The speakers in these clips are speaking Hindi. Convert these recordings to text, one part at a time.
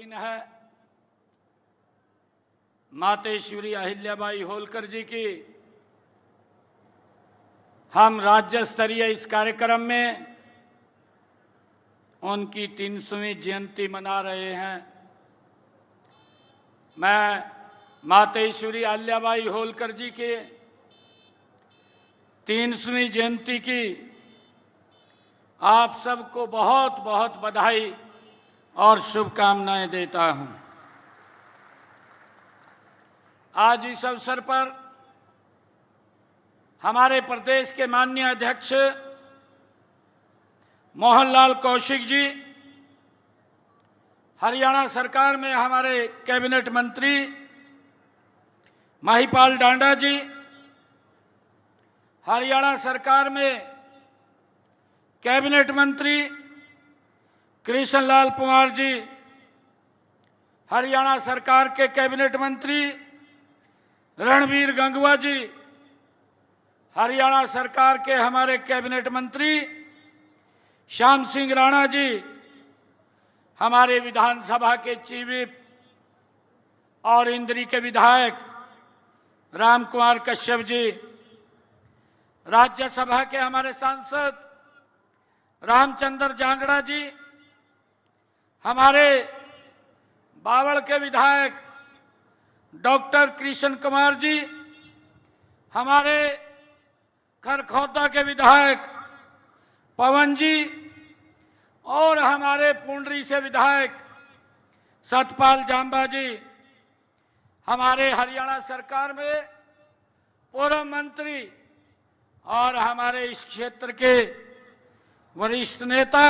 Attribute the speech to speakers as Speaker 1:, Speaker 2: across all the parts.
Speaker 1: दिन है। मातेश्वरी अहिल्याबाई होलकर जी की हम राज्य स्तरीय इस कार्यक्रम में उनकी 300वीं जयंती मना रहे हैं। मैं मातेश्वरी अहिल्याबाई होलकर जी के 300वीं जयंती की आप सबको बहुत बहुत बधाई और शुभकामनाएं देता हूं। आज इस अवसर पर हमारे प्रदेश के माननीय अध्यक्ष मोहनलाल कौशिक जी, हरियाणा सरकार में हमारे कैबिनेट मंत्री महिपाल डांडा जी, हरियाणा सरकार में कैबिनेट मंत्री कृष्ण लाल पंवार जी, हरियाणा सरकार के कैबिनेट मंत्री रणबीर गंगवा जी, हरियाणा सरकार के हमारे कैबिनेट मंत्री श्याम सिंह राणा जी, हमारे विधानसभा के चीफ विप और इंद्री के विधायक राम कुमार कश्यप जी, राज्यसभा के हमारे सांसद रामचंद्र जांगड़ा जी, हमारे बावड़ के विधायक डॉक्टर कृष्ण कुमार जी, हमारे खरखौदा के विधायक पवन जी और हमारे पुंडरी से विधायक सतपाल जांबा जी, हमारे हरियाणा सरकार में पूर्व मंत्री और हमारे इस क्षेत्र के वरिष्ठ नेता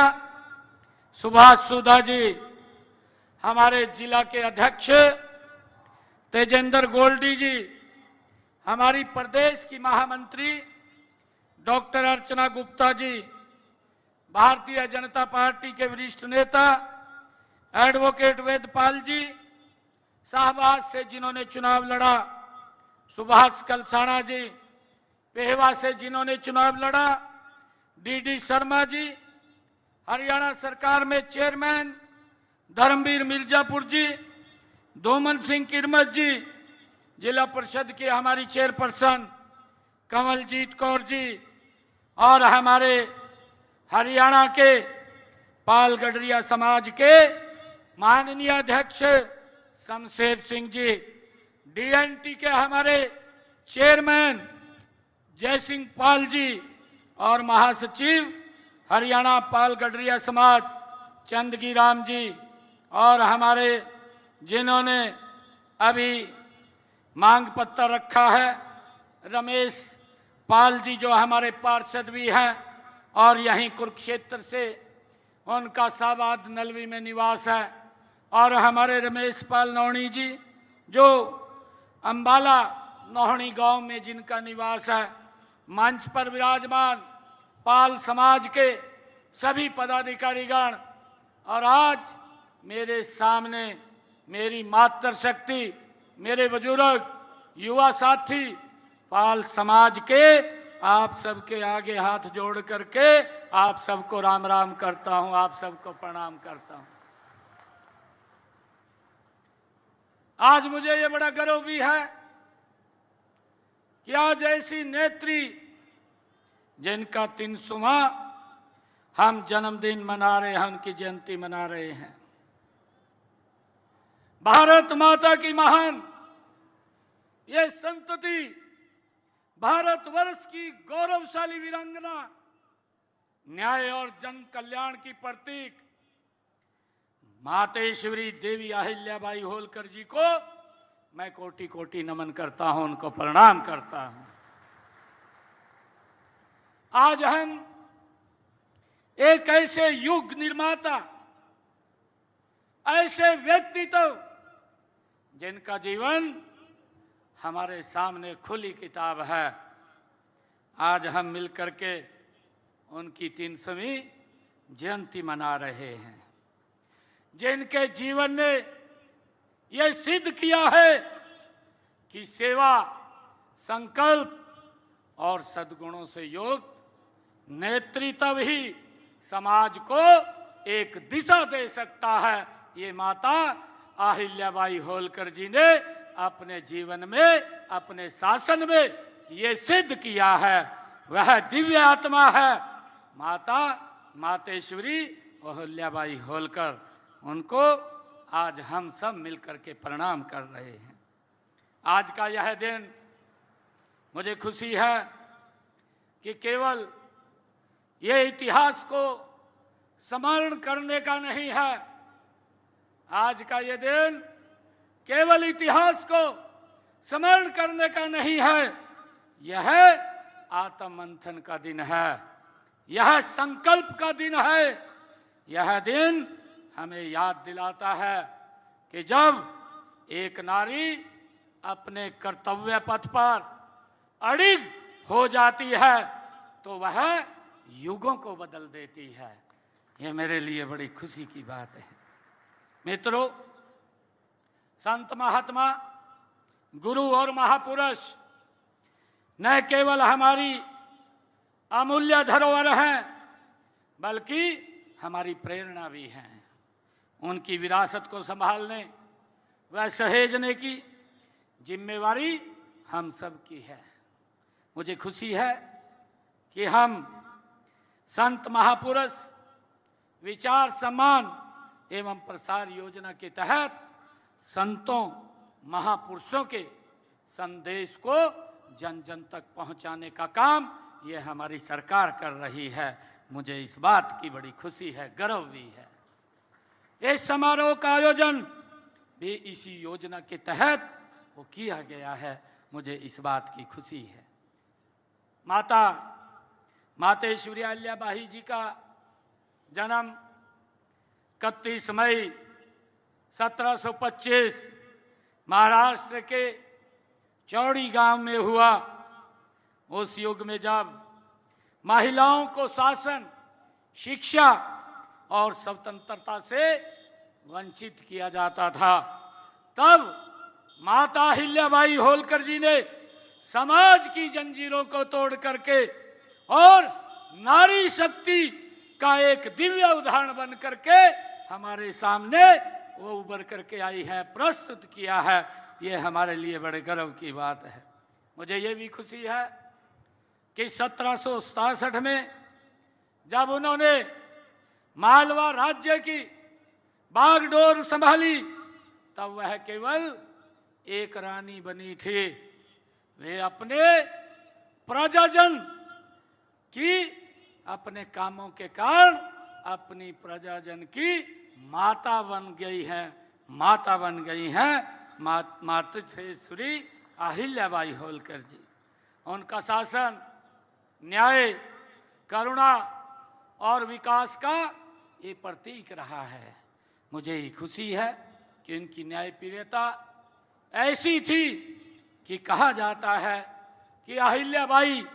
Speaker 1: सुभाष सुधा जी, हमारे जिला के अध्यक्ष तेजेंद्र गोल्डी जी, हमारी प्रदेश की महामंत्री डॉक्टर अर्चना गुप्ता जी, भारतीय जनता पार्टी के वरिष्ठ नेता एडवोकेट वेदपाल जी, शाहबाद से जिन्होंने चुनाव लड़ा सुभाष कलसाणा जी, पेहवा से जिन्होंने चुनाव लड़ा डीडी शर्मा जी, हरियाणा सरकार में चेयरमैन धर्मवीर मिर्जापुर जी, धूमन सिंह किरमत जी, जिला परिषद की हमारी चेयरपर्सन कमलजीत कौर जी और हमारे हरियाणा के पाल गडरिया समाज के माननीय अध्यक्ष शमशेर सिंह जी, डीएनटी के हमारे चेयरमैन जयसिंह पाल जी और महासचिव हरियाणा पाल गडरिया समाज चंदगी राम जी और हमारे जिन्होंने अभी मांग पत्र रखा है रमेश पाल जी, जो हमारे पार्षद भी हैं और यहीं कुरुक्षेत्र से उनका शाहबाद नलवी में निवास है, और हमारे रमेश पाल नौणी जी जो अंबाला नौहणी गांव में जिनका निवास है, मंच पर विराजमान पाल समाज के सभी पदाधिकारीगण और आज मेरे सामने मेरी मातृशक्ति, मेरे बुजुर्ग युवा साथी पाल समाज के आप सबके आगे हाथ जोड़ करके आप सबको राम राम करता हूं, आप सबको प्रणाम करता हूं। आज मुझे ये बड़ा गर्व भी है कि आज ऐसी नेत्री जिनका 300वां हम जन्मदिन मना रहे हैं, उनकी जयंती मना रहे हैं। भारत माता की महान ये संतति, भारतवर्ष की गौरवशाली वीरांगना, न्याय और जन कल्याण की प्रतीक मातेश्वरी देवी अहिल्याबाई होलकर जी को मैं कोटि कोटि नमन करता हूं, उनको प्रणाम करता हूं। आज हम एक ऐसे युग निर्माता, ऐसे व्यक्तित्व जिनका जीवन हमारे सामने खुली किताब है, आज हम मिलकर के उनकी 300वीं जयंती मना रहे हैं, जिनके जीवन ने यह सिद्ध किया है कि सेवा, संकल्प और सद्गुणों से युक्त नेतृत्व ही समाज को एक दिशा दे सकता है। ये माता अहिल्याबाई होलकर जी ने अपने जीवन में, अपने शासन में ये सिद्ध किया है। वह दिव्य आत्मा है माता मातेश्वरी अहिल्याबाई होलकर। उनको आज हम सब मिलकर के प्रणाम कर रहे हैं। आज का यह दिन मुझे खुशी है कि केवल ये इतिहास को स्मरण करने का नहीं है। आज का ये दिन केवल इतिहास को स्मरण करने का नहीं है, यह आत्म मंथन का दिन है, यह संकल्प का दिन है। यह दिन हमें याद दिलाता है कि जब एक नारी अपने कर्तव्य पथ पर अड़िग हो जाती है तो वह युगों को बदल देती है। यह मेरे लिए बड़ी खुशी की बात है। मित्रों, संत महात्मा, गुरु और महापुरुष न केवल हमारी अमूल्य धरोहर हैं बल्कि हमारी प्रेरणा भी हैं। उनकी विरासत को संभालने व सहेजने की जिम्मेवारी हम सब की है। मुझे खुशी है कि हम संत महापुरुष विचार सम्मान एवं प्रसार योजना के तहत संतों महापुरुषों के संदेश को जन जन तक पहुंचाने का काम ये हमारी सरकार कर रही है। मुझे इस बात की बड़ी खुशी है, गर्व भी है। इस समारोह का आयोजन भी इसी योजना के तहत वो किया गया है। मुझे इस बात की खुशी है। माता मातेश्वरी अहिल्याबाई जी का जन्म 31 मई 1725 महाराष्ट्र के चौड़ी गांव में हुआ। उस युग में जब महिलाओं को शासन, शिक्षा और स्वतंत्रता से वंचित किया जाता था, तब माता अहिल्याबाई होलकर जी ने समाज की जंजीरों को तोड़ करके और नारी शक्ति का एक दिव्य उदाहरण बन करके हमारे सामने वो उभर करके आई है, प्रस्तुत किया है। ये हमारे लिए बड़े गर्व की बात है। मुझे ये भी खुशी है कि 1767 में जब उन्होंने मालवा राज्य की बागडोर संभाली तब वह केवल एक रानी बनी थी। वे अपने प्रजाजन की, अपने कामों के कारण अपनी प्रजाजन की माता बन गई हैं, माता बन गई हैं मातेश्वरी अहिल्याबाई होलकर जी। उनका शासन न्याय, करुणा और विकास का ये प्रतीक रहा है। मुझे खुशी है कि उनकी न्यायप्रियता ऐसी थी कि कहा जाता है कि अहिल्याबाई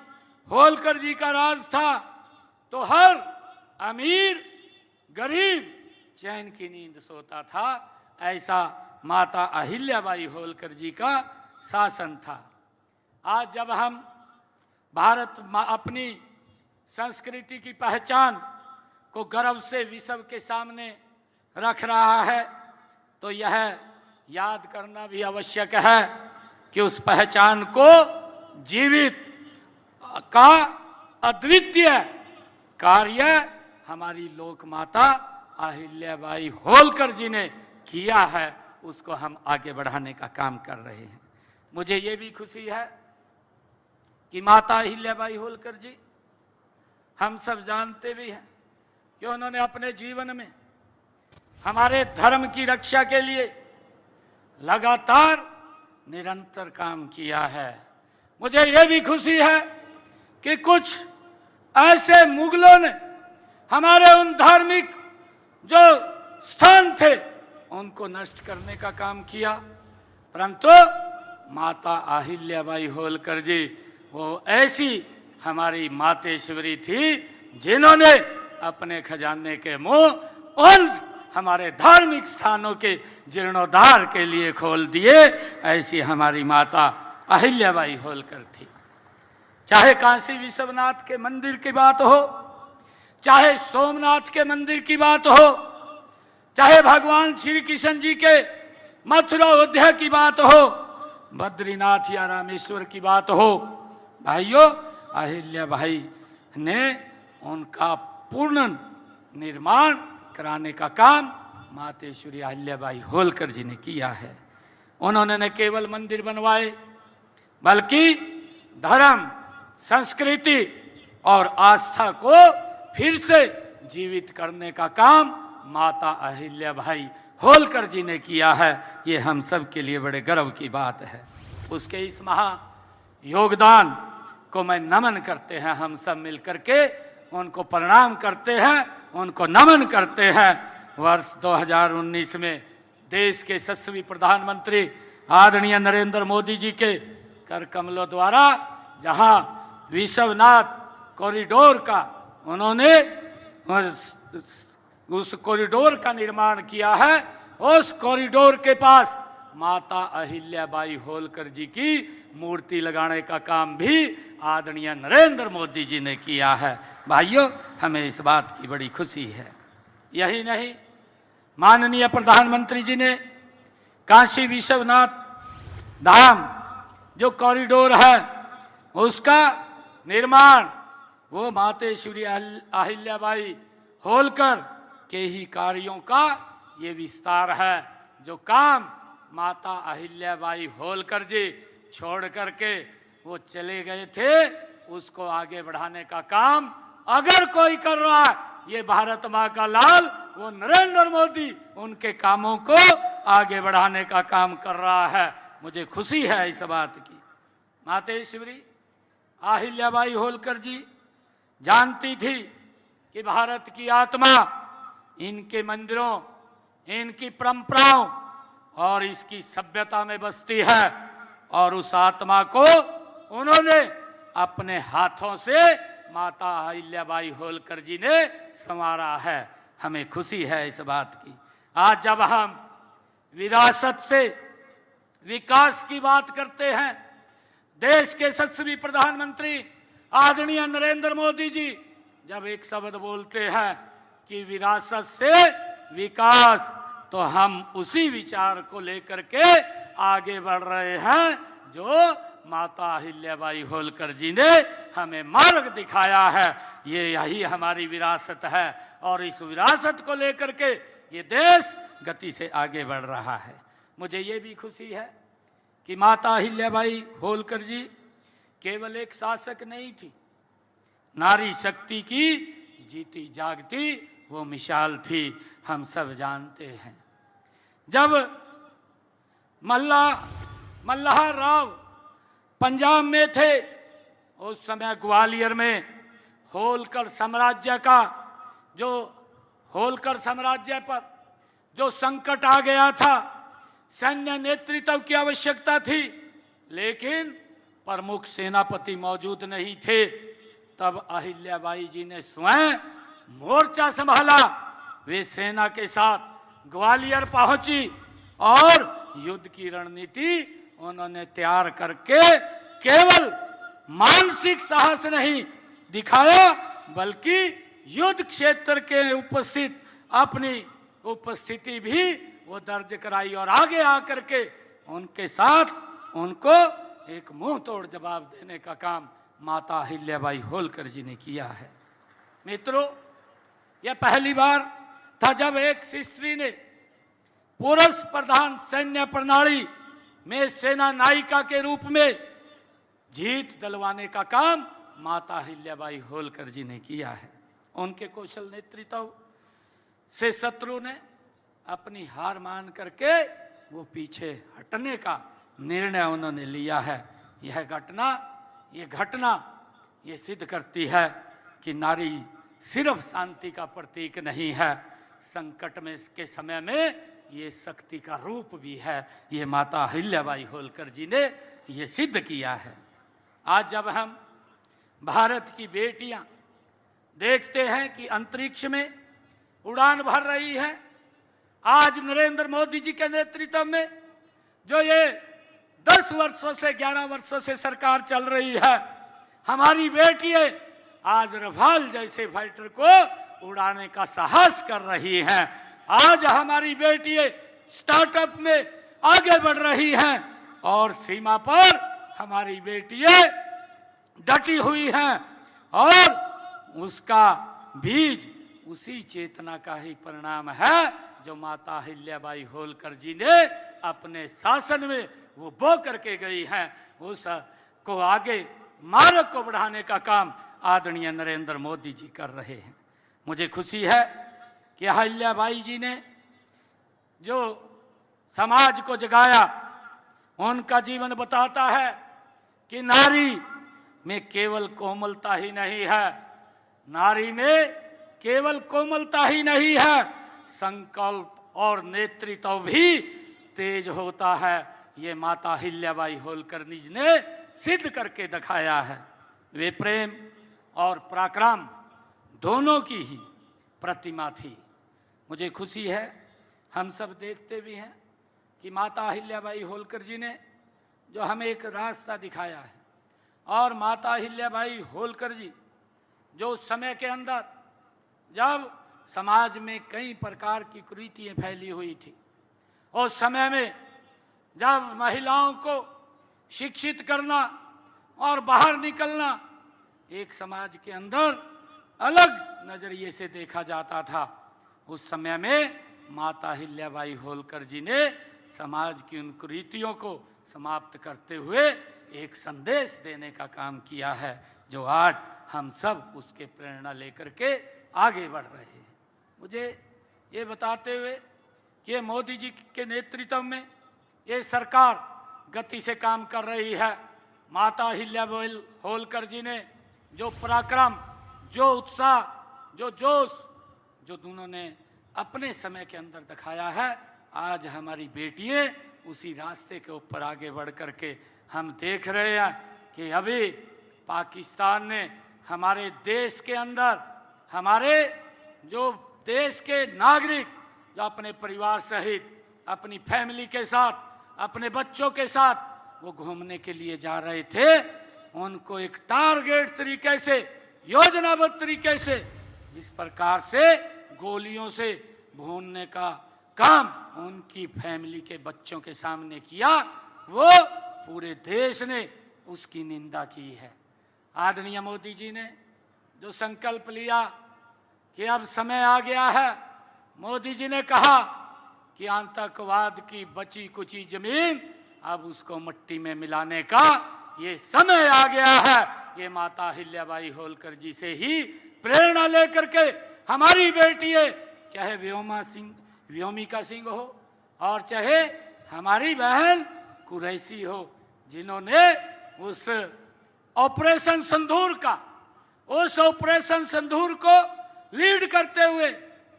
Speaker 1: होलकर जी का राज था तो हर अमीर गरीब चैन की नींद सोता था। ऐसा माता अहिल्याबाई होलकर जी का शासन था। आज जब हम भारत अपनी संस्कृति की पहचान को गर्व से विश्व के सामने रख रहा है तो यह याद करना भी आवश्यक है कि उस पहचान को जीवित का अद्वितीय कार्य हमारी लोक माता अहिल्याबाई होलकर जी ने किया है, उसको हम आगे बढ़ाने का काम कर रहे हैं। मुझे ये भी खुशी है कि माता अहिल्याबाई होलकर जी, हम सब जानते भी हैं कि उन्होंने अपने जीवन में हमारे धर्म की रक्षा के लिए लगातार निरंतर काम किया है। मुझे ये भी खुशी है कि कुछ ऐसे मुगलों ने हमारे उन धार्मिक जो स्थान थे उनको नष्ट करने का काम किया, परंतु माता अहिल्याबाई होलकर जी वो ऐसी हमारी मातेश्वरी थी जिन्होंने अपने खजाने के मुंह उन हमारे धार्मिक स्थानों के जीर्णोद्धार के लिए खोल दिए। ऐसी हमारी माता अहिल्याबाई होलकर थी। चाहे काशी विश्वनाथ के मंदिर की बात हो, चाहे सोमनाथ के मंदिर की बात हो, चाहे भगवान श्री कृष्ण जी के मथुरा अयोध्या की बात हो, बद्रीनाथ या रामेश्वर की बात हो, भाइयों अहिल्या बाई ने उनका पूर्ण निर्माण कराने का काम मातेश्वरी अहिल्याबाई होलकर जी ने किया है। उन्होंने न केवल मंदिर बनवाए बल्कि धर्म, संस्कृति और आस्था को फिर से जीवित करने का काम माता अहिल्याबाई होलकर जी ने किया है। ये हम सब के लिए बड़े गर्व की बात है। उसके इस महा योगदान को मैं नमन करते हैं, हम सब मिलकर के उनको प्रणाम करते हैं, उनको नमन करते हैं। वर्ष 2019 में देश के यशस्वी प्रधानमंत्री आदरणीय नरेंद्र मोदी जी के कर कमलों द्वारा जहां विश्वनाथ कॉरिडोर का उन्होंने उस कॉरिडोर का निर्माण किया है, उस कॉरिडोर के पास माता अहिल्याबाई होलकर जी की मूर्ति लगाने का काम भी आदरणीय नरेंद्र मोदी जी ने किया है। भाइयों हमें इस बात की बड़ी खुशी है। यही नहीं, माननीय प्रधानमंत्री जी ने काशी विश्वनाथ धाम जो कॉरिडोर है उसका निर्माण वो मातेश्वरी अहिल्याबाई होलकर के ही कार्यों का ये विस्तार है। जो काम माता अहिल्याबाई होलकर जी छोड़ करके वो चले गए थे, उसको आगे बढ़ाने का काम अगर कोई कर रहा है, ये भारत माँ का लाल वो नरेंद्र मोदी उनके कामों को आगे बढ़ाने का काम कर रहा है। मुझे खुशी है इस बात की। मातेश्वरी अहिल्याबाई होलकर जी जानती थी कि भारत की आत्मा इनके मंदिरों, इनकी परंपराओं और इसकी सभ्यता में बसती है, और उस आत्मा को उन्होंने अपने हाथों से माता अहिल्याबाई होलकर जी ने संवारा है। हमें खुशी है इस बात की। आज जब हम विरासत से विकास की बात करते हैं, देश के यशस्वी प्रधानमंत्री आदरणीय नरेंद्र मोदी जी जब एक शब्द बोलते हैं कि विरासत से विकास, तो हम उसी विचार को लेकर के आगे बढ़ रहे हैं जो माता अहिल्याबाई होलकर जी ने हमें मार्ग दिखाया है। ये यही हमारी विरासत है और इस विरासत को लेकर के ये देश गति से आगे बढ़ रहा है। मुझे ये भी खुशी है कि माता अहिल्याबाई होलकर जी केवल एक शासक नहीं थी, नारी शक्ति की जीती जागती वो मिसाल थी। हम सब जानते हैं जब मल्हार राव पंजाब में थे, उस समय ग्वालियर में होलकर साम्राज्य पर जो संकट आ गया था, सैन्य नेतृत्व की आवश्यकता थी, लेकिन प्रमुख सेनापति मौजूद नहीं थे। तब अहिल्याबाई जी ने स्वयं मोर्चा संभाला। वे सेना के साथ ग्वालियर पहुंची और युद्ध की रणनीति उन्होंने तैयार करके केवल मानसिक साहस नहीं दिखाया, बल्कि युद्ध क्षेत्र के उपस्थित अपनी उपस्थिति भी वो दर्ज कराई और आगे आकर के उनके साथ उनको एक मुंह तोड़ जवाब देने का काम माता अहिल्याबाई होलकर जी ने किया है। मित्रों, यह पहली बार था जब एक स्त्री ने पुरुष प्रधान सैन्य प्रणाली में सेना नायिका के रूप में जीत दिलवाने का काम माता अहिल्याबाई होलकर जी ने किया है। उनके कौशल नेतृत्व से शत्रु ने अपनी हार मान करके वो पीछे हटने का निर्णय उन्होंने लिया है। यह घटना ये सिद्ध करती है कि नारी सिर्फ शांति का प्रतीक नहीं है, संकट में के समय में ये शक्ति का रूप भी है। ये माता अहिल्याबाई होलकर जी ने ये सिद्ध किया है। आज जब हम भारत की बेटियां देखते हैं कि अंतरिक्ष में उड़ान भर रही है, आज नरेंद्र मोदी जी के नेतृत्व में जो ये 10 वर्षों से 11 वर्षों से सरकार चल रही है, हमारी बेटियां आज रफाल जैसे फाइटर को उड़ाने का साहस कर रही हैं। आज हमारी बेटियां स्टार्टअप में आगे बढ़ रही हैं और सीमा पर हमारी बेटियां डटी हुई हैं और उसका बीज उसी चेतना का ही परिणाम है जो माता अहिल्याबाई होलकर जी ने अपने शासन में वो बो करके गई हैं। उस को आगे मार्ग को बढ़ाने का काम आदरणीय नरेंद्र मोदी जी कर रहे हैं। मुझे खुशी है कि अहिल्याबाई जी ने जो समाज को जगाया, उनका जीवन बताता है कि नारी में केवल कोमलता ही नहीं है, नारी में केवल कोमलता ही नहीं है, संकल्प और नेतृत्व भी तेज होता है। ये माता अहिल्याबाई होलकर जी ने सिद्ध करके दिखाया है। वे प्रेम और पराक्रम दोनों की ही प्रतिमा थी। मुझे खुशी है, हम सब देखते भी हैं कि माता अहिल्याबाई होलकर जी ने जो हमें एक रास्ता दिखाया है, और माता अहिल्याबाई होलकर जी जो उस समय के अंदर जब समाज में कई प्रकार की कुरीतियाँ फैली हुई थी, उस समय में जब महिलाओं को शिक्षित करना और बाहर निकलना एक समाज के अंदर अलग नजरिए से देखा जाता था, उस समय में माता अहिल्याबाई होलकर जी ने समाज की उन कुरीतियों को समाप्त करते हुए एक संदेश देने का काम किया है, जो आज हम सब उसके प्रेरणा लेकर के आगे बढ़ रहे हैं। मुझे ये बताते हुए कि मोदी जी के नेतृत्व में ये सरकार गति से काम कर रही है। माता अहिल्याबाई होलकर जी ने जो पराक्रम, जो उत्साह, जो जोश, जो दोनों ने अपने समय के अंदर दिखाया है, आज हमारी बेटियां उसी रास्ते के ऊपर आगे बढ़ करके हम देख रहे हैं कि अभी पाकिस्तान ने हमारे देश के अंदर, हमारे जो देश के नागरिक जो अपने परिवार सहित, अपनी फैमिली के साथ, अपने बच्चों के साथ वो घूमने के लिए जा रहे थे, उनको एक टारगेट तरीके से, योजनाबद्ध तरीके से, जिस प्रकार से गोलियों से भूनने का काम उनकी फैमिली के बच्चों के सामने किया, वो पूरे देश ने उसकी निंदा की है। आदरणीय मोदी जी ने जो संकल्प लिया कि अब समय आ गया है, मोदी जी ने कहा कि आतंकवाद की बची कुची जमीन अब उसको मिट्टी में मिलाने का ये समय आ गया है। ये माता अहिल्याबाई होलकर जी से ही प्रेरणा लेकर के हमारी बेटियां, चाहे व्योमिका सिंह हो और चाहे हमारी बहन कुरैशी हो, जिन्होंने उस ऑपरेशन सिंदूर का, उस ऑपरेशन सिंदूर को लीड करते हुए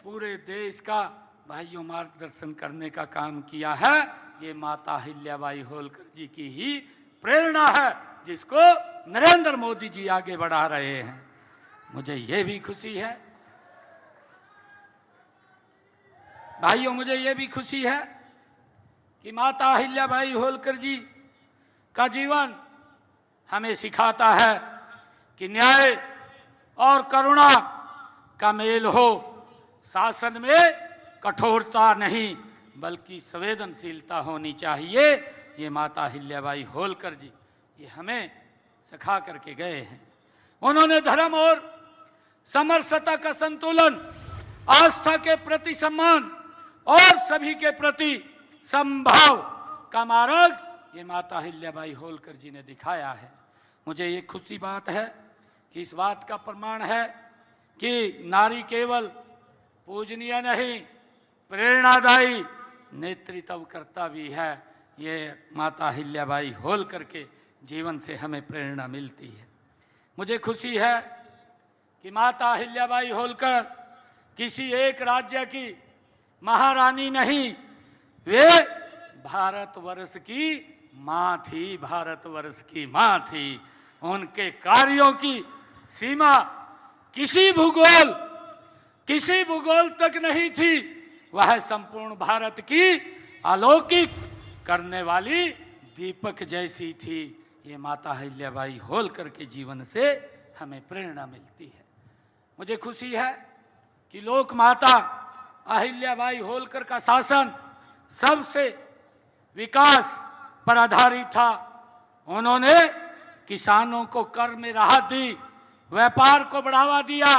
Speaker 1: पूरे देश का भाइयों मार्गदर्शन करने का काम किया है। ये माता अहिल्याबाई होलकर जी की ही प्रेरणा है, जिसको नरेंद्र मोदी जी आगे बढ़ा रहे हैं। मुझे ये भी खुशी है भाइयों, मुझे ये भी खुशी है कि माता अहिल्याबाई होलकर जी का जीवन हमें सिखाता है कि न्याय और करुणा का मेल हो, शासन में कठोरता नहीं बल्कि संवेदनशीलता होनी चाहिए। ये माता अहिल्याबाई होलकर जी ये हमें सिखा करके गए हैं। उन्होंने धर्म और समरसता का संतुलन, आस्था के प्रति सम्मान और सभी के प्रति समभाव का मार्ग ये माता अहिल्याबाई होलकर जी ने दिखाया है। मुझे ये खुशी बात है कि इस बात का प्रमाण है कि नारी केवल पूजनीय नहीं, प्रेरणादायी नेतृत्व करता भी है। ये माता अहिल्याबाई होलकर के जीवन से हमें प्रेरणा मिलती है। मुझे खुशी है कि माता अहिल्याबाई होलकर किसी एक राज्य की महारानी नहीं, वे भारतवर्ष की माँ थी, भारतवर्ष की माँ थी। उनके कार्यों की सीमा किसी भूगोल तक नहीं थी। वह संपूर्ण भारत की अलौकिक करने वाली दीपक जैसी थी। ये माता अहिल्याबाई होलकर के जीवन से हमें प्रेरणा मिलती है। मुझे खुशी है कि लोक माता अहिल्याबाई होलकर का शासन सबसे विकास पर आधारित था। उन्होंने किसानों को कर में राहत दी, व्यापार को बढ़ावा दिया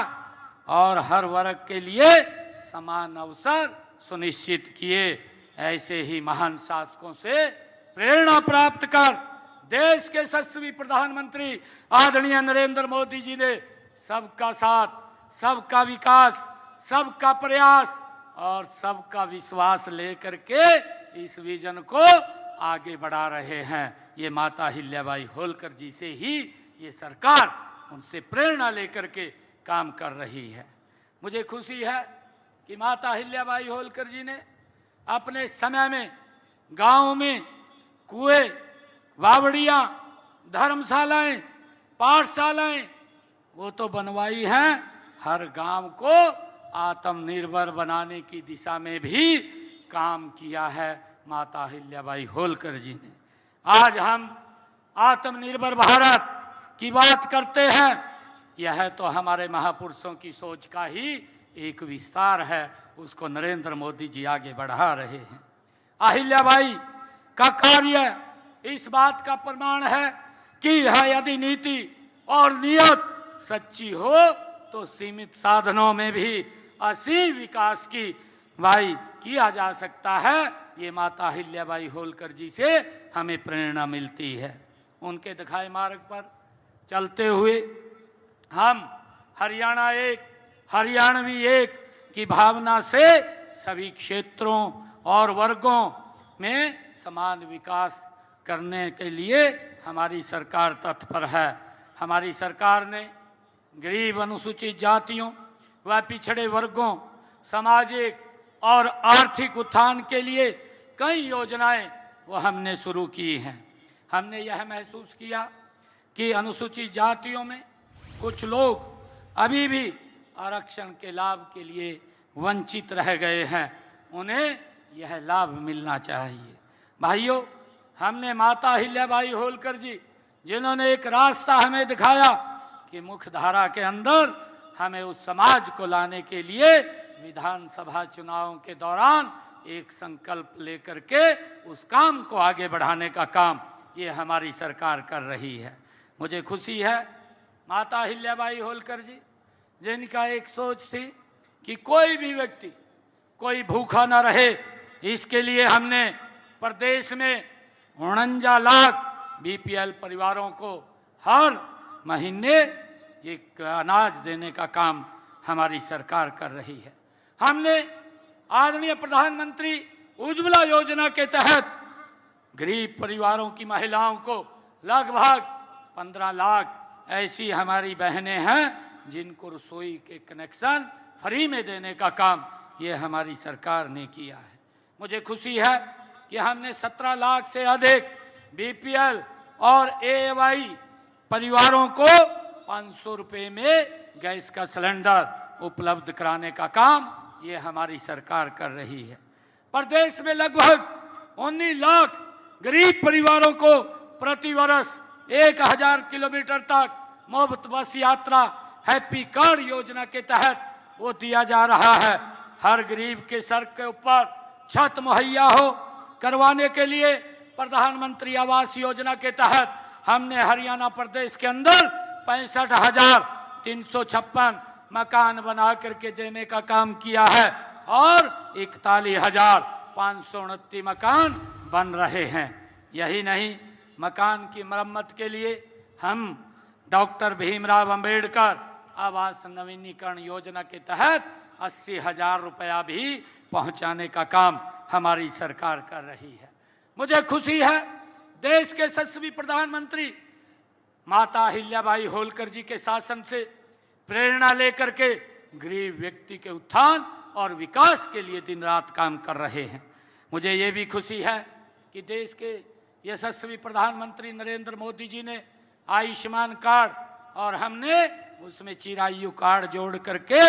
Speaker 1: और हर वर्ग के लिए समान अवसर सुनिश्चित किए। ऐसे ही महान शासकों से प्रेरणा प्राप्त कर देश के यशस्वी प्रधानमंत्री आदरणीय नरेंद्र मोदी जी ने सबका साथ, सबका विकास, सबका प्रयास और सबका विश्वास लेकर के इस विजन को आगे बढ़ा रहे हैं। ये माता अहिल्याबाई होलकर जी से ही ये सरकार उनसे प्रेरणा लेकर के काम कर रही है। मुझे खुशी है कि माता अहिल्याबाई होलकर जी ने अपने समय में गांव में कुएं, बावड़ियाँ, धर्मशालाएं, पाठशालाएं वो तो बनवाई हैं, हर गांव को आत्मनिर्भर बनाने की दिशा में भी काम किया है माता अहिल्याबाई होलकर जी ने। आज हम आत्मनिर्भर भारत की बात करते हैं, यह तो हमारे महापुरुषों की सोच का ही एक विस्तार है, उसको नरेंद्र मोदी जी आगे बढ़ा रहे हैं। अहिल्याबाई का कार्य इस बात का प्रमाण है कि यदि नीति और नियत सच्ची हो तो सीमित साधनों में भी असीम विकास की भाई किया जा सकता है। ये माता अहिल्याबाई होलकर जी से हमें प्रेरणा मिलती है। उनके दिखाए मार्ग पर चलते हुए हम हरियाणा एक, हरियाणवी एक की भावना से सभी क्षेत्रों और वर्गों में समान विकास करने के लिए हमारी सरकार तत्पर है। हमारी सरकार ने गरीब, अनुसूचित जातियों व पिछड़े वर्गों, सामाजिक और आर्थिक उत्थान के लिए कई योजनाएं वो हमने शुरू की हैं। हमने यह महसूस किया कि अनुसूचित जातियों में कुछ लोग अभी भी आरक्षण के लाभ के लिए वंचित रह गए हैं, उन्हें यह लाभ मिलना चाहिए। भाइयों, हमने माता अहिल्याबाई होलकर जी जिन्होंने एक रास्ता हमें दिखाया कि मुख्यधारा के अंदर हमें उस समाज को लाने के लिए विधानसभा चुनावों के दौरान एक संकल्प लेकर के उस काम को आगे बढ़ाने का काम ये हमारी सरकार कर रही है। मुझे खुशी है माता अहिल्याबाई होलकर जी जिनका एक सोच थी कि कोई भी व्यक्ति कोई भूखा ना रहे, इसके लिए हमने प्रदेश में 49 लाख बीपीएल परिवारों को हर महीने एक अनाज देने का काम हमारी सरकार कर रही है। हमने आदरणीय प्रधानमंत्री उज्ज्वला योजना के तहत गरीब परिवारों की महिलाओं को लगभग 15 लाख ऐसी हमारी बहनें हैं जिनको रसोई के कनेक्शन फ्री में देने का काम ये हमारी सरकार ने किया है। मुझे खुशी है कि हमने 17 लाख से अधिक बीपीएल और एएवाई परिवारों को 500 रुपये में गैस का सिलेंडर उपलब्ध कराने का काम ये हमारी सरकार कर रही है। प्रदेश में लगभग 19 लाख गरीब परिवारों को प्रति वर्ष 1000 किलोमीटर तक मुफ्त बस यात्रा हैप्पी कार्ड योजना के तहत वो दिया जा रहा है। हर गरीब के सर के ऊपर छत मुहैया हो करवाने के लिए प्रधानमंत्री आवास योजना के तहत हमने हरियाणा प्रदेश के अंदर 65,356 मकान बना करके देने का काम किया है और 41,529 मकान बन रहे हैं। यही नहीं, मकान की मरम्मत के लिए हम डॉक्टर भीमराव अंबेडकर आवास नवीनीकरण योजना के तहत 80,000 रुपया भी पहुंचाने का काम हमारी सरकार कर रही है। मुझे खुशी है देश के यशस्वी प्रधानमंत्री माता अहिल्याबाई होलकर जी के शासन से प्रेरणा लेकर के गरीब व्यक्ति के उत्थान और विकास के लिए दिन रात काम कर रहे हैं। मुझे ये भी खुशी है कि देश के यशस्वी प्रधानमंत्री नरेंद्र मोदी जी ने आयुष्मान कार्ड और हमने उसमें चिरायु कार्ड जोड़ करके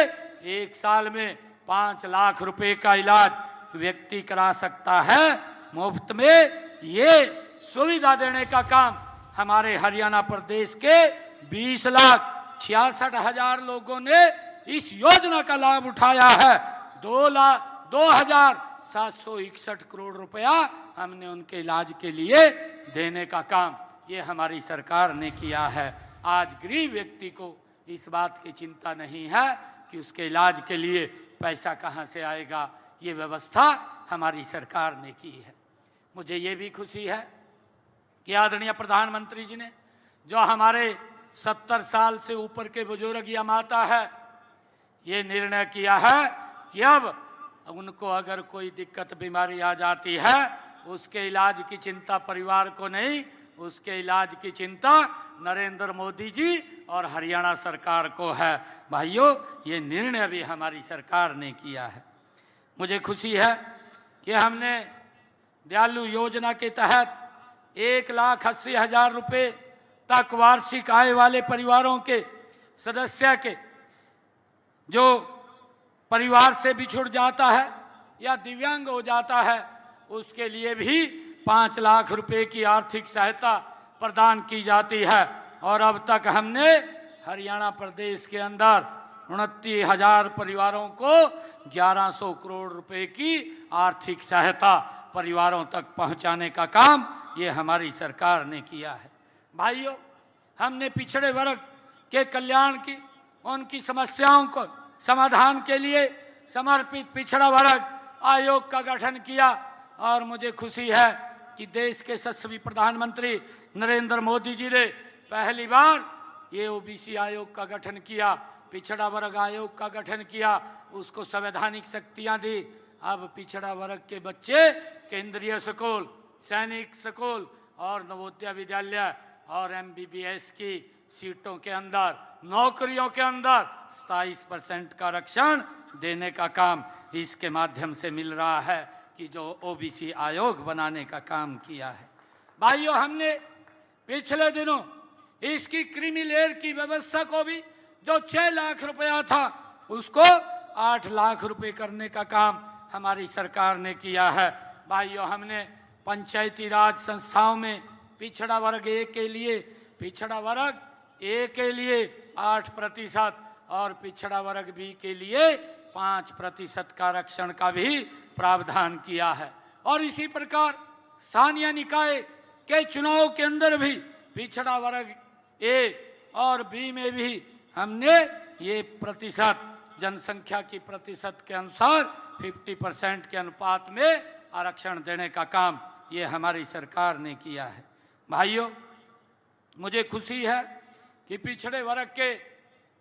Speaker 1: 1 साल में 5 लाख रुपए का इलाज व्यक्ति करा सकता है मुफ्त में। ये सुविधा देने का काम हमारे हरियाणा प्रदेश के 20,66,000 लोगों ने इस योजना का लाभ उठाया है 2,0761 करोड़ रुपया हमने उनके इलाज के लिए देने का काम ये हमारी सरकार ने किया है। आज गरीब व्यक्ति को इस बात की चिंता नहीं है कि उसके इलाज के लिए पैसा कहाँ से आएगा, ये व्यवस्था हमारी सरकार ने की है। मुझे ये भी खुशी है कि आदरणीय प्रधानमंत्री जी ने जो हमारे 70 साल से ऊपर के बुजुर्ग या माता है, ये निर्णय किया है कि अब उनको अगर कोई दिक्कत बीमारी आ जाती है, उसके इलाज की चिंता परिवार को नहीं, उसके इलाज की चिंता नरेंद्र मोदी जी और हरियाणा सरकार को है। भाइयों, ये निर्णय भी हमारी सरकार ने किया है। मुझे खुशी है कि हमने दयालु योजना के तहत 1,80,000 रुपये तक वार्षिक आय वाले परिवारों के सदस्य के जो परिवार से बिछुड़ जाता है या दिव्यांग हो जाता है, उसके लिए भी 5 लाख रुपए की आर्थिक सहायता प्रदान की जाती है। और अब तक हमने हरियाणा प्रदेश के अंदर 29,000 परिवारों को 1,100 करोड़ रुपए की आर्थिक सहायता परिवारों तक पहुंचाने का काम ये हमारी सरकार ने किया है। भाइयों, हमने पिछड़े वर्ग के कल्याण की, उनकी समस्याओं को समाधान के लिए समर्पित पिछड़ा वर्ग आयोग का गठन किया। और मुझे खुशी है कि देश के यशस्वी प्रधानमंत्री नरेंद्र मोदी जी ने पहली बार ये ओबीसी आयोग का गठन किया, पिछड़ा वर्ग आयोग का गठन किया, उसको संवैधानिक शक्तियां दी। अब पिछड़ा वर्ग के बच्चे केंद्रीय स्कूल, सैनिक स्कूल और नवोदय विद्यालय और MBBS की सीटों के अंदर, नौकरियों के अंदर 27% का आरक्षण देने का काम इसके माध्यम से मिल रहा है कि जो ओबीसी आयोग बनाने का काम किया है। भाइयों, हमने पिछले दिनों इसकी क्रीमी लेयर की व्यवस्था को भी जो 6 लाख रुपया था उसको 8 लाख रुपए करने का काम हमारी सरकार ने किया है। भाइयों, हमने पंचायती राज संस्थाओं में पिछड़ा वर्ग ए के लिए, पिछड़ा वर्ग ए के लिए 8% और पिछड़ा वर्ग बी के लिए 5% का आरक्षण का भी प्रावधान किया है। और इसी प्रकार स्थानीय निकाय के चुनाव के अंदर भी पिछड़ा वर्ग ए और बी में भी हमने ये प्रतिशत, जनसंख्या की प्रतिशत के अनुसार 50% के अनुपात में आरक्षण देने का काम ये हमारी सरकार ने किया है। भाइयों, मुझे खुशी है कि पिछड़े वर्ग के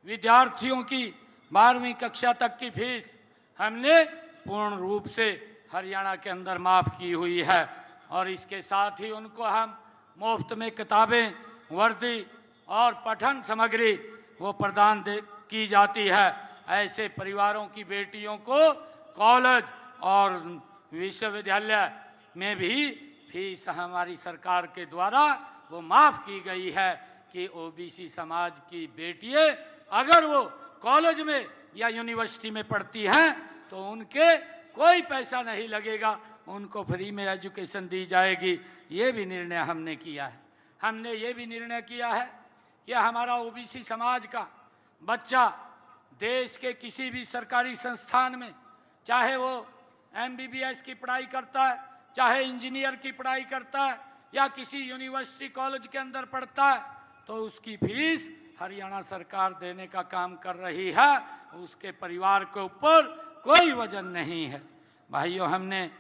Speaker 1: विद्यार्थियों की 12वीं कक्षा तक की फीस हमने पूर्ण रूप से हरियाणा के अंदर माफ़ की हुई है। और इसके साथ ही उनको हम मुफ्त में किताबें, वर्दी और पठन सामग्री वो प्रदान की जाती है। ऐसे परिवारों की बेटियों को कॉलेज और विश्वविद्यालय में भी फीस हमारी सरकार के द्वारा वो माफ़ की गई है कि ओबीसी समाज की बेटियां अगर वो कॉलेज में या यूनिवर्सिटी में पढ़ती हैं तो उनके कोई पैसा नहीं लगेगा, उनको फ्री में एजुकेशन दी जाएगी। ये भी निर्णय हमने किया है। हमने ये भी निर्णय किया है कि हमारा ओबीसी समाज का बच्चा देश के किसी भी सरकारी संस्थान में, चाहे वो MBBS की पढ़ाई करता है, चाहे इंजीनियर की पढ़ाई करता है या किसी यूनिवर्सिटी कॉलेज के अंदर पढ़ता है, तो उसकी फीस हरियाणा सरकार देने का काम कर रही है। उसके परिवार के ऊपर कोई वजन नहीं है। भाइयों, हमने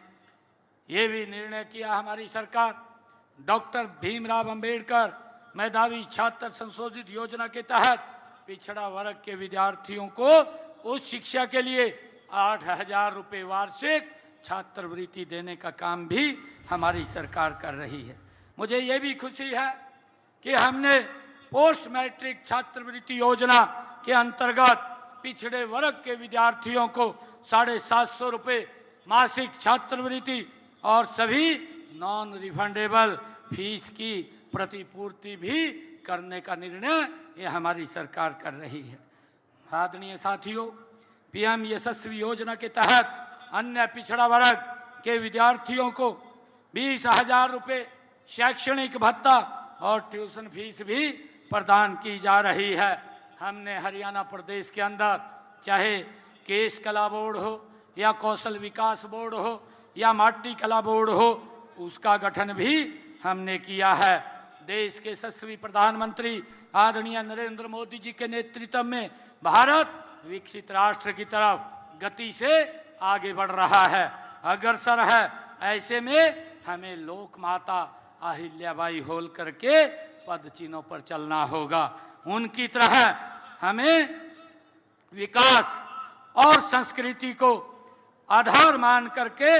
Speaker 1: ये भी निर्णय किया, हमारी सरकार डॉक्टर भीमराव अंबेडकर मेधावी छात्र संशोधित योजना के तहत पिछड़ा वर्ग के विद्यार्थियों को उस शिक्षा के लिए 8,000 रुपये वार्षिक छात्रवृत्ति देने का काम भी हमारी सरकार कर रही है। मुझे ये भी खुशी है कि हमने पोस्ट मैट्रिक छात्रवृत्ति योजना के अंतर्गत पिछड़े वर्ग के विद्यार्थियों को 750 रुपये मासिक छात्रवृत्ति और सभी नॉन रिफंडेबल फीस की प्रतिपूर्ति भी करने का निर्णय ये हमारी सरकार कर रही है। आदरणीय साथियों, PM यशस्वी योजना के तहत अन्य पिछड़ा वर्ग के विद्यार्थियों को 20,000 रुपये शैक्षणिक भत्ता और ट्यूशन फीस भी प्रदान की जा रही है। हमने हरियाणा प्रदेश के अंदर चाहे केस कला बोर्ड हो या कौशल विकास बोर्ड हो या माटी कला बोर्ड हो, उसका गठन भी हमने किया है। देश के यशस्वी प्रधानमंत्री आदरणीय नरेंद्र मोदी जी के नेतृत्व में भारत विकसित राष्ट्र की तरफ गति से आगे बढ़ रहा है, अग्रसर है। ऐसे में हमें लोक माता अहिल्याबाई होलकर के पद चिन्हों पर चलना होगा। उनकी तरह हमें विकास और संस्कृति को आधार मान करके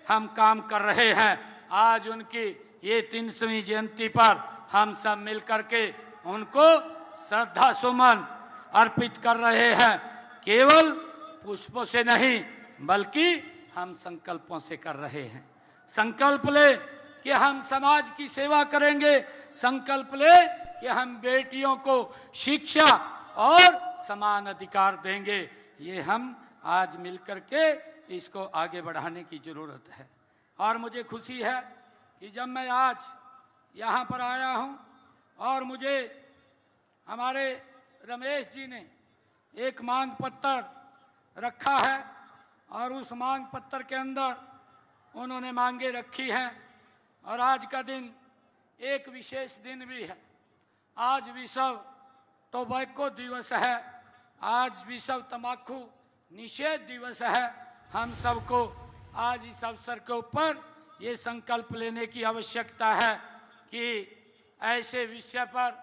Speaker 1: हम काम कर रहे हैं। आज उनकी ये 300वीं जयंती पर हम सब मिलकर के उनको श्रद्धा सुमन अर्पित कर रहे हैं। केवल पुष्पों से नहीं बल्कि हम संकल्पों से कर रहे हैं। संकल्प ले कि हम समाज की सेवा करेंगे, संकल्प ले कि हम बेटियों को शिक्षा और समान अधिकार देंगे। ये हम आज मिलकर के इसको आगे बढ़ाने की जरूरत है। और मुझे खुशी है कि जब मैं आज यहाँ पर आया हूँ और मुझे हमारे रमेश जी ने एक मांग पत्र रखा है और उस मांग पत्र के अंदर उन्होंने मांगे रखी हैं, और आज का दिन एक विशेष दिन भी है। आज विश्व टोबैको दिवस है, आज विश्व तंबाकू निषेध दिवस है। हम सबको आज इस अवसर के ऊपर ये संकल्प लेने की आवश्यकता है कि ऐसे विषय पर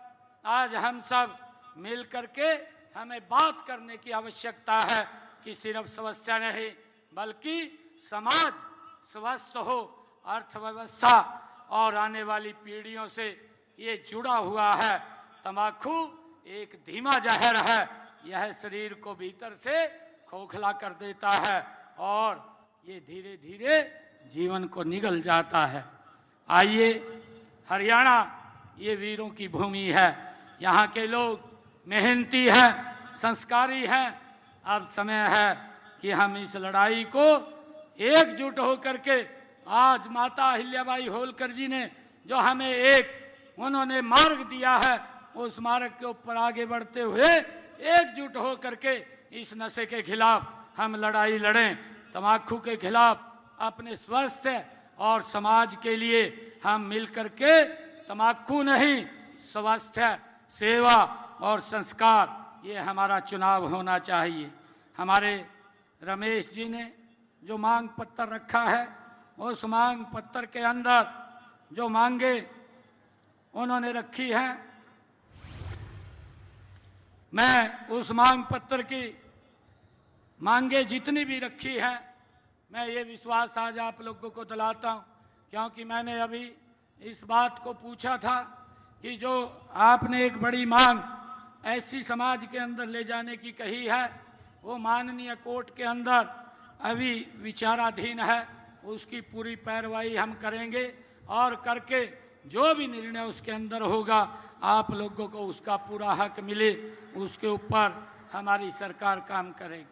Speaker 1: आज हम सब मिल करके हमें बात करने की आवश्यकता है कि सिर्फ समस्या नहीं बल्कि समाज स्वस्थ हो, अर्थव्यवस्था और आने वाली पीढ़ियों से ये जुड़ा हुआ है। तंबाकू एक धीमा जहर है, यह शरीर को भीतर से खोखला कर देता है और ये धीरे धीरे जीवन को निगल जाता है। आइए, हरियाणा ये वीरों की भूमि है, यहाँ के लोग मेहनती हैं, संस्कारी हैं। अब समय है कि हम इस लड़ाई को एकजुट होकर के, आज माता अहिल्याबाई होलकर जी ने जो हमें एक उन्होंने मार्ग दिया है, उस मार्ग के ऊपर आगे बढ़ते हुए एकजुट होकर के इस नशे के खिलाफ हम लड़ाई लड़ें। तंबाकू के खिलाफ अपने स्वास्थ्य और समाज के लिए हम मिलकर के तंबाकू नहीं, स्वास्थ्य, सेवा और संस्कार, ये हमारा चुनाव होना चाहिए। हमारे रमेश जी ने जो मांग पत्र रखा है, उस मांग पत्र के अंदर जो मांगे उन्होंने रखी हैं, मैं उस मांग पत्र की मांगे जितनी भी रखी हैं, मैं ये विश्वास आज आप लोगों को दिलाता हूँ, क्योंकि मैंने अभी इस बात को पूछा था कि जो आपने एक बड़ी मांग ऐसी समाज के अंदर ले जाने की कही है, वो माननीय कोर्ट के अंदर अभी विचाराधीन है। उसकी पूरी पैरवाई हम करेंगे और करके जो भी निर्णय उसके अंदर होगा, आप लोगों को उसका पूरा हक मिले, उसके ऊपर हमारी सरकार काम करेगी।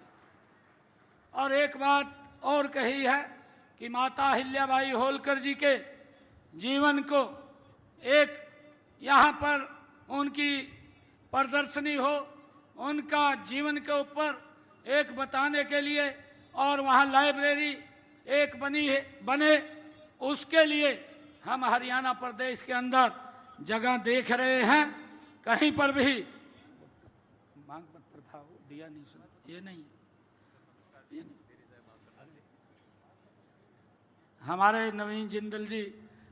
Speaker 1: और एक बात और कही है कि माता अहिल्याबाई होलकर जी के जीवन को एक यहाँ पर उनकी प्रदर्शनी हो, उनका जीवन के ऊपर एक बताने के लिए, और वहाँ लाइब्रेरी एक बने, उसके लिए हम हरियाणा प्रदेश के अंदर जगह देख रहे हैं। कहीं पर भी मांग पत्र था वो दिया नहीं, सुना ये नहीं, ये नहीं। हमारे नवीन जिंदल जी,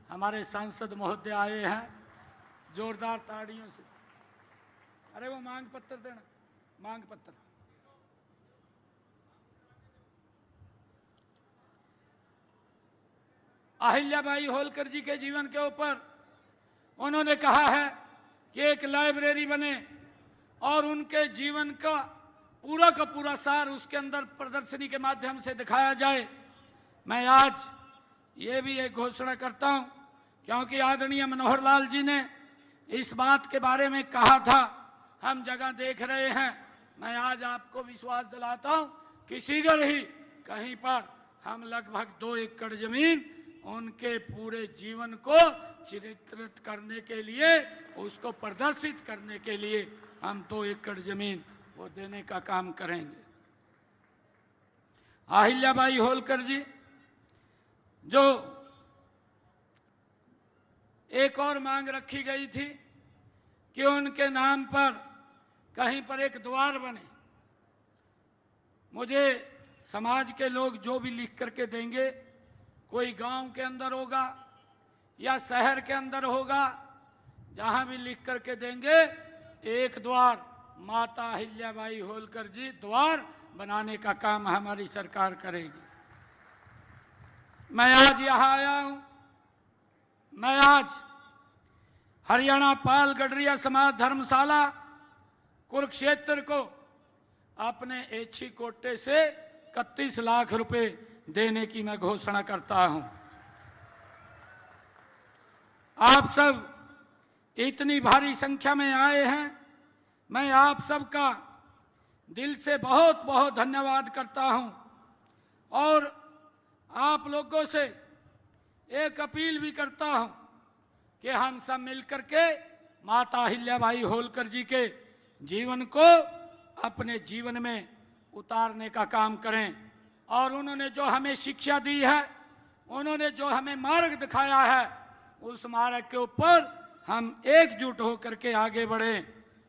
Speaker 1: हमारे सांसद महोदय आए हैं, जोरदार ताड़ियों से। अरे वो मांग पत्र देना, मांग पत्र। अहिल्याबाई होलकर जी के जीवन के ऊपर उन्होंने कहा है कि एक लाइब्रेरी बने और उनके जीवन का पूरा सार उसके अंदर प्रदर्शनी के माध्यम से दिखाया जाए। मैं आज ये भी एक घोषणा करता हूं, क्योंकि आदरणीय मनोहर लाल जी ने इस बात के बारे में कहा था, हम जगह देख रहे हैं। मैं आज आपको विश्वास दिलाता हूं कि शीघ्र ही कहीं पर हम लगभग 2 एकड़ जमीन उनके पूरे जीवन को चित्रित करने के लिए, उसको प्रदर्शित करने के लिए हम 2 एकड़ जमीन वो देने का काम करेंगे। अहिल्याबाई होलकर जी, जो एक और मांग रखी गई थी कि उनके नाम पर कहीं पर एक द्वार बने। मुझे समाज के लोग जो भी लिख करके देंगे, कोई गांव के अंदर होगा या शहर के अंदर होगा, जहां भी लिख करके देंगे, एक द्वार माता अहिल्याबाई होलकर जी द्वार बनाने का काम हमारी सरकार करेगी। मैं आज यहाँ आया हूँ, मैं आज हरियाणा पाल गडरिया समाज धर्मशाला कुरुक्षेत्र को अपने ऐच्छिक कोटे से 31 लाख रुपए देने की मैं घोषणा करता हूं। आप सब इतनी भारी संख्या में आए हैं, मैं आप सबका दिल से बहुत बहुत धन्यवाद करता हूं और आप लोगों से एक अपील भी करता हूं कि हम सब मिलकर के माता अहिल्याबाई होलकर जी के जीवन को अपने जीवन में उतारने का काम करें। और उन्होंने जो हमें शिक्षा दी है, उन्होंने जो हमें मार्ग दिखाया है, उस मार्ग के ऊपर हम एकजुट होकर के आगे बढ़ें।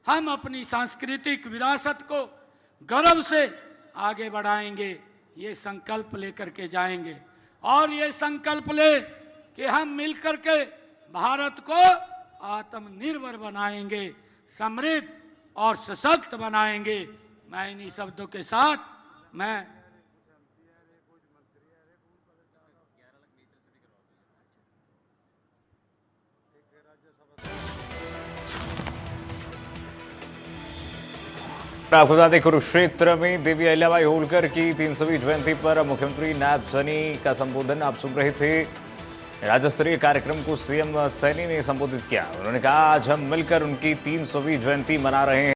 Speaker 1: हम अपनी सांस्कृतिक विरासत को गर्व से आगे बढ़ाएंगे, ये संकल्प लेकर के जाएंगे। और ये संकल्प ले कि हम मिलकर के भारत को आत्मनिर्भर बनाएंगे, समृद्ध और सशक्त बनाएंगे। मैं इन्हीं शब्दों के साथ मैं
Speaker 2: आपको बता दें, कुरुक्षेत्र में देवी अहिल्याबाई होलकर की 300वीं जयंती पर मुख्यमंत्री नायब सैनी का संबोधन आप सुन रहे थे। राज्य स्तरीय कार्यक्रम को सीएम सैनी ने संबोधित किया। उन्होंने कहा, आज हम मिलकर उनकी 300वीं जयंती मना रहे हैं।